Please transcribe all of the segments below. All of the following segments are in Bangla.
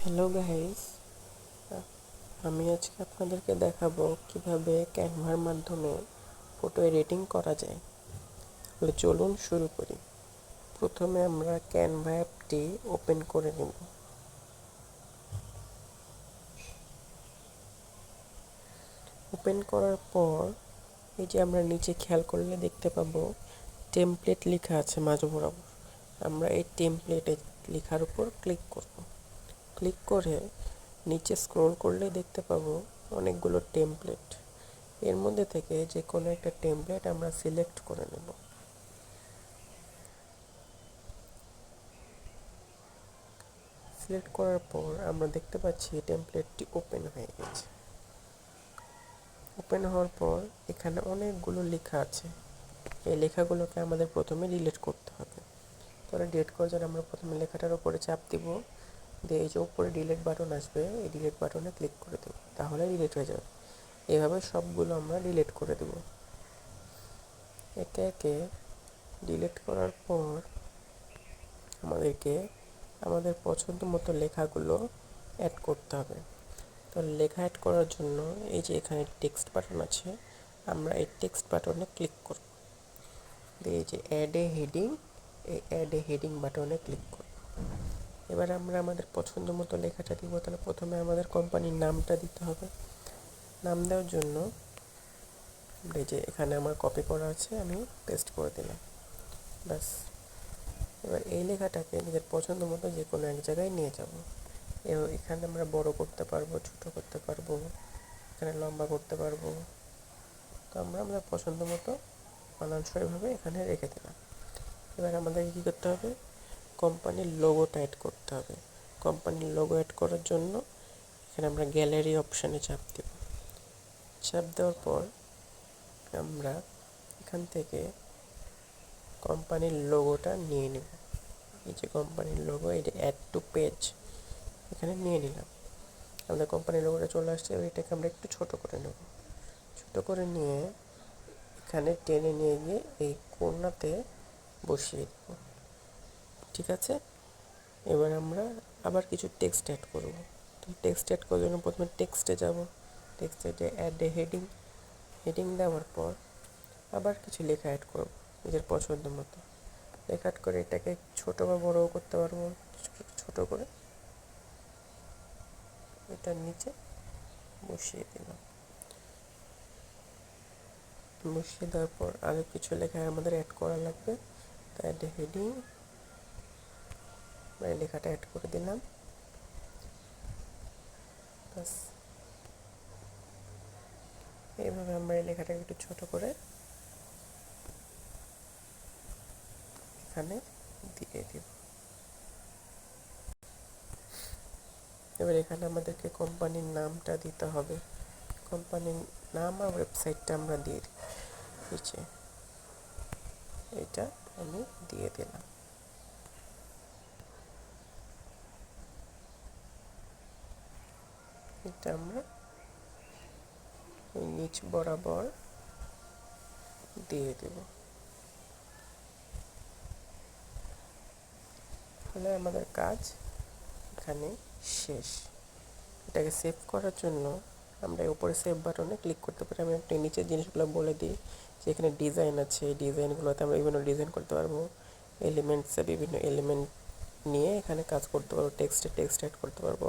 হ্যালো গাইস, আমি আজকে আপনাদেরকে দেখাবো কিভাবে ক্যানভার মাধ্যমে ফটো এডিটিং করা যায়। তাহলে চলুন শুরু করি। প্রথমে আমরা ক্যানভা অ্যাপটি ওপেন করে নেব। ওপেন করার পর এই যে আমরা নিচে খেয়াল করলে দেখতে পাবো টেমপ্লেট লেখা আছে মাঝ বরাবর। আমরা এই টেমপ্লেটে লেখার উপর ক্লিক করব। ক্লিক করে নিচে স্ক্রল করলে দেখতে পাবো অনেকগুলো টেমপ্লেট। এর মধ্যে থেকে যে কোনো একটা টেমপ্লেট আমরা সিলেক্ট করে নেব। সিলেক্ট করার পর আমরা দেখতে পাচ্ছি টেমপ্লেটটি ওপেন হয়ে গেছে। ওপেন হওয়ার পর এখানে অনেকগুলো লেখা আছে। এই লেখাগুলোকে আমাদের প্রথমে ডিলিট করতে হবে। তাহলে ডিলিট করার জন্য আমরা প্রথমে লেখাটার উপরে চাপ দিব, দিয়ে এই যে উপরে ডিলিট বাটন আসবে, এই ডিলিট বাটনে ক্লিক করে দেব, তাহলে ডিলিট হয়ে যাবে। এভাবে সবগুলো আমরা ডিলিট করে দেব। একে একে ডিলিট করার পর আমাদেরকে আমাদের পছন্দ মতো লেখাগুলো অ্যাড করতে হবে। তো লেখা অ্যাড করার জন্য এই যে এখানে টেক্সট বাটন আছে, আমরা এই টেক্সট বাটনে ক্লিক করব। এই যে অ্যাড এ হেডিং, এই অ্যাড এ হেডিং বাটনে ক্লিক করব। এবার আমরা আমাদের পছন্দ মতো লেখাটা দিব। তাহলে প্রথমে আমাদের কোম্পানির নামটা দিতে হবে। নাম দেওয়ার জন্য এই যে এখানে আমার কপি করা আছে, আমি পেস্ট করে দিলাম, ব্যাস। এবার এই লেখাটাকে নিজের পছন্দ মতো যে কোনো এক জায়গায় নিয়ে যাব। এখানে আমরা বড় করতে পারবো, ছোট করতে পারবো, এখানে লম্বা করতে পারবো। তো আমরা আমাদের পছন্দ মতো মানানসইভাবে এখানে রেখে দিলাম। এবার আমাদেরকে কী করতে হবে, কোম্পানির লোগোটা অ্যাড করতে হবে। কোম্পানির লোগো অ্যাড করার জন্য এখানে আমরা গ্যালারি অপশানে চাপ দেব। চাপ দেওয়ার পর আমরা এখান থেকে কোম্পানির লোগোটা নিয়ে নেব। এই যে কোম্পানির লোগো, এটা অ্যাড টু পেজ, এখানে নিয়ে নিলাম। আমাদের কোম্পানির লোগোটা চলে আসছে। এবার এটাকে আমরা একটু ছোট করে নেব। ছোট করে নিয়ে এখানে টেনে নিয়ে গিয়ে এই কোণাতে বসিয়ে দেব। ঠিক আছে। এবার আমরা আবার কিছু টেক্সট অ্যাড করব। তো টেক্সট অ্যাড করার জন্য প্রথমে টেক্সটে যাব। টেক্সটে অ্যাড এ হেডিং, হেডিং দেওয়ার পর আবার কিছু লেখা অ্যাড করব নিজের পছন্দ মতো। লেখা অ্যাড করে এটাকে ছোটো বা বড়ও করতে পারবো। ছোট করে এটার নিচে বসিয়ে দিলাম। বসিয়ে দেওয়ার পর আরও কিছু লেখা আমাদের অ্যাড করা লাগবে। তো অ্যাড এ হেডিং, এই লেখাটা অ্যাড করে দিলাম, ব্যাস। এইভাবে আমরা এই লেখাটাকে একটু ছোট করে এখানে দিয়ে দিব। এবার এখানে আমাদেরকে কোম্পানির নামটা দিতে হবে। কোম্পানির নাম আর ওয়েবসাইটটা আমরা দিয়ে দিই নিচে। এটা আমি দিয়ে দিলাম। এটা আমরা নিচ বরাবর দিয়ে দেব। তাহলে আমাদের কাজ এখানে শেষ। এটাকে সেভ করার জন্য আমরা উপরে সেভ বাটনে ক্লিক করতে পারি। আমি একটা নিচের জিনিসগুলো বলে দিই যে এখানে ডিজাইন আছে, এই ডিজাইনগুলোতে আমরা বিভিন্ন ডিজাইন করতে পারবো। এলিমেন্টসে বিভিন্ন এলিমেন্ট নিয়ে এখানে কাজ করতে পারবো। টেক্সটে টেক্সট অ্যাড করতে পারবো।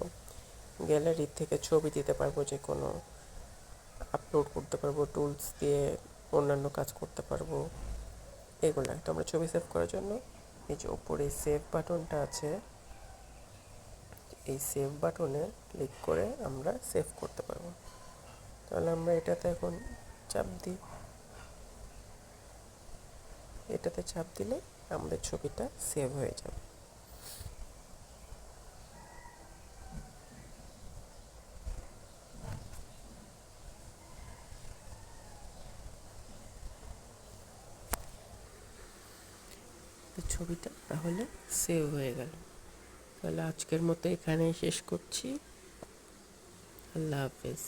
গ্যালারি থেকে ছবি দিতে পারবো, যে কোনো আপলোড করতে পারবো। টুলস দিয়ে অন্যান্য কাজ করতে পারবো। এগুলো তো আমরা ছবি সেভ করার জন্য এই যে ওপরে সেভ বাটনটা আছে, এই সেভ বাটনে ক্লিক করে আমরা সেভ করতে পারবো। তাহলে আমরা এটাতে এখন চাপ দিই। এটাতে চাপ দিলে আমাদের ছবিটা সেভ হয়ে যাবে। ছবিটা তাহলে সেভ হয়ে গেল। তাহলে আজকের মতো এখানেই শেষ করছি। আল্লাহ হাফেজ।